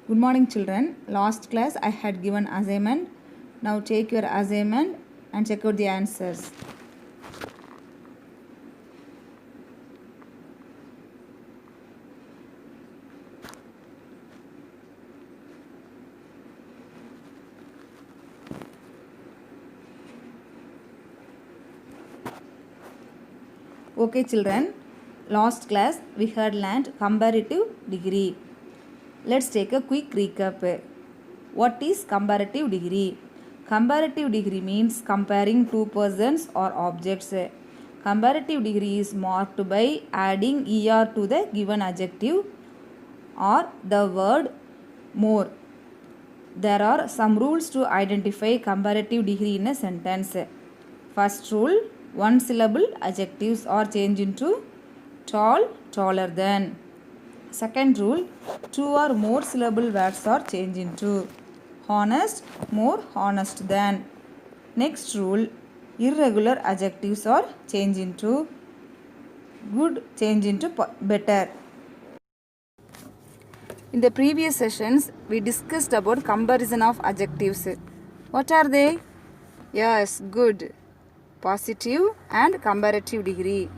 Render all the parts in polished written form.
Good morning, children. Last class I had given assignment. Now take your assignment and check out the answers. Okay, children. Last class we had learned comparative degree. Let's take a quick recap. What is comparative degree? Comparative degree means comparing two persons or objects. Comparative degree is marked by adding er to the given adjective or the word more. There are some rules to identify comparative degree in a sentence. First rule, one syllable adjectives are changed into tall, taller than. Second rule, two or more syllable words are changed into honest, more honest than. Next rule, irregular adjectives are changed into good, change into better. In the previous sessions, we discussed about comparison of adjectives. What are they? Yes, good, positive and comparative degree.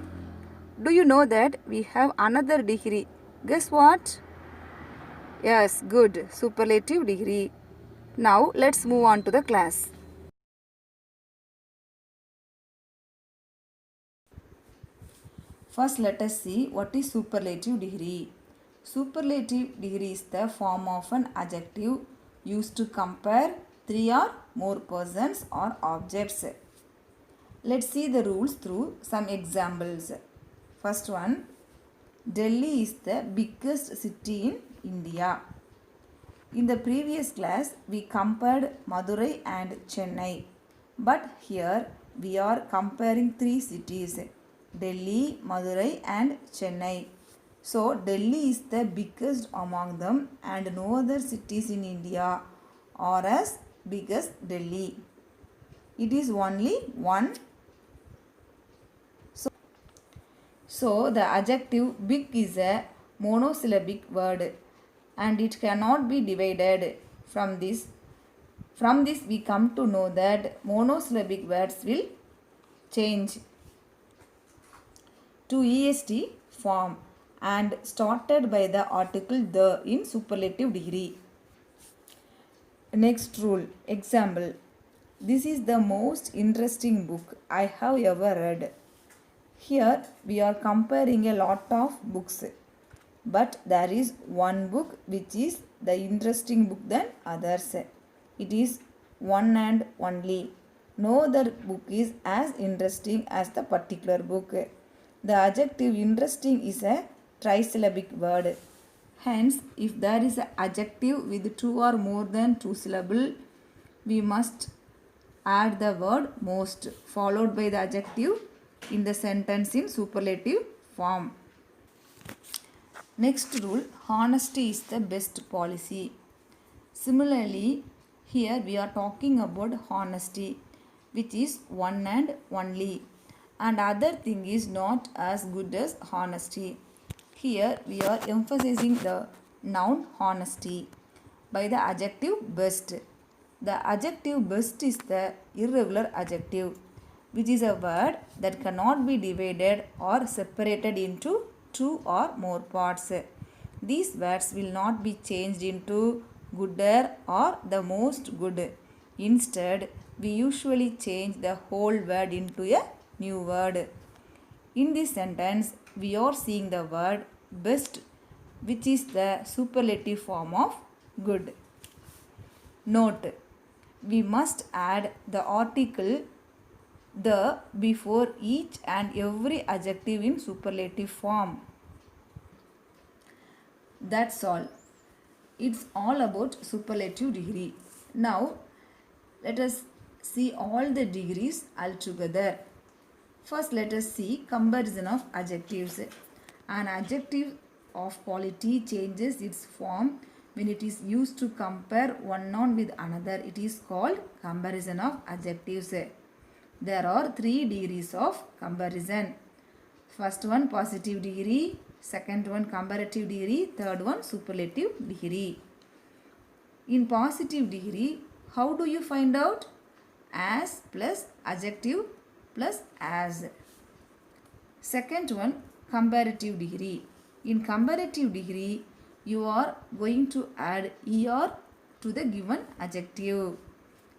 Do you know that we have another degree? Guess what? Yes, good, superlative degree. Now let's move on to the class. First, let us see what is superlative degree. Superlative degree is the form of an adjective used to compare three or more persons or objects. Let's see the rules through some examples. First one, Delhi is the biggest city in India. In the previous class, we compared Madurai and Chennai. But here we are comparing three cities, Delhi, Madurai and Chennai. So Delhi is the biggest among them and no other cities in India are as big as Delhi. It is only one. So the adjective big is a monosyllabic word and it cannot be divided. From this we come to know that monosyllabic words will change to est form and started by the article the in superlative degree. Next rule, example, this is the most interesting book I have ever read. Here we are comparing a lot of books, but there is one book which is the interesting book than others. It is one and only. No other book is as interesting as the particular book. The adjective interesting is a trisyllabic word. Hence, if there is an adjective with two or more than two syllables, we must add the word most followed by the adjective in the sentence in superlative form. Next rule, honesty is the best policy. Similarly, here we are talking about honesty, which is one and only, and other thing is not as good as honesty. Here we are emphasizing the noun honesty by the adjective best. The adjective best is the irregular adjective, which is a word that cannot be divided or separated into two or more parts. These words will not be changed into gooder or the most good. Instead, we usually change the whole word into a new word. In this sentence, we are seeing the word best, which is the superlative form of good. Note, we must add the article the before each and every adjective in superlative form. That's all. It's all about superlative degree. Now, let us see all the degrees altogether. First, let us see comparison of adjectives. An adjective of quality changes its form when it is used to compare one noun with another. It is called comparison of adjectives. There are three degrees of comparison. First one positive degree, second one comparative degree, third one superlative degree. In positive degree, how do you find out? As plus adjective plus as. Second one, comparative degree. In comparative degree, you are going to add er to the given adjective.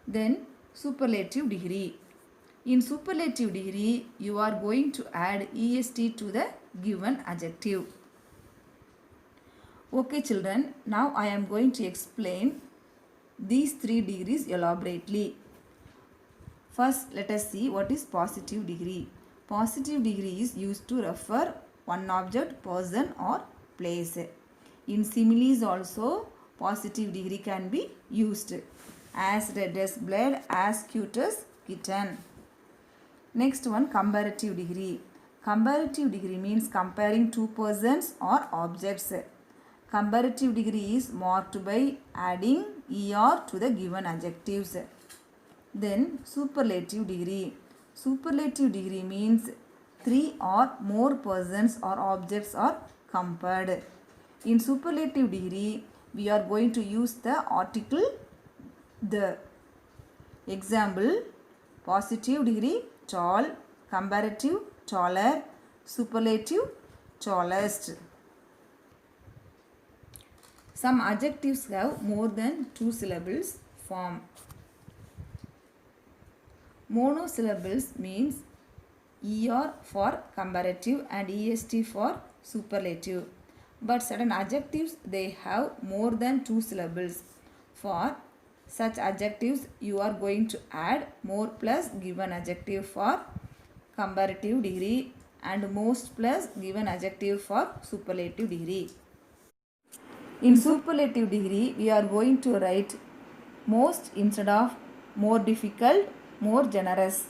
Then superlative degree. In superlative degree, you are going to add est to the given adjective. Okay children, now I am going to explain these three degrees elaborately. First, let us see what is positive degree. Positive degree is used to refer one object, person or place. In similes also, positive degree can be used. As red as blood, as cute as kitten. Next one, comparative degree. Comparative degree means comparing two persons or objects. Comparative degree is marked by adding er to the given adjectives. Then superlative degree. Superlative degree means three or more persons or objects are compared. In superlative degree, we are going to use the article the. Example, positive degree tall, comparative taller, superlative tallest. Some adjectives have more than two syllables form. Monosyllables means er for comparative and est for superlative. But certain adjectives they have more than two syllables. For such adjectives you are going to add more plus given adjective for comparative degree and most plus given adjective for superlative degree. In superlative degree, we are going to write most instead of more difficult, more generous.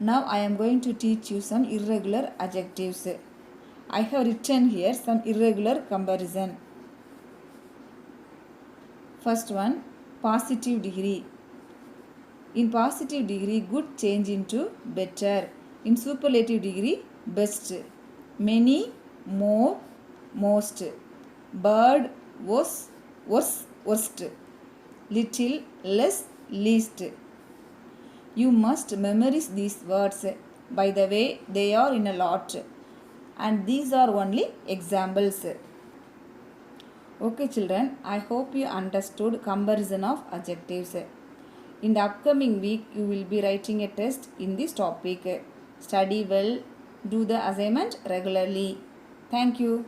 Now I am going to teach you some irregular adjectives. I have written here some irregular comparison. First one, positive degree. In positive degree, good change into better. In superlative degree, best. Many, more, most. Bird, was, worst. Little, less, least. You must memorize these words. By the way, they are in a lot. And these are only examples. Okay children, I hope you understood comparison of adjectives. In the upcoming week, you will be writing a test in this topic. Study well, do the assignment regularly. Thank you.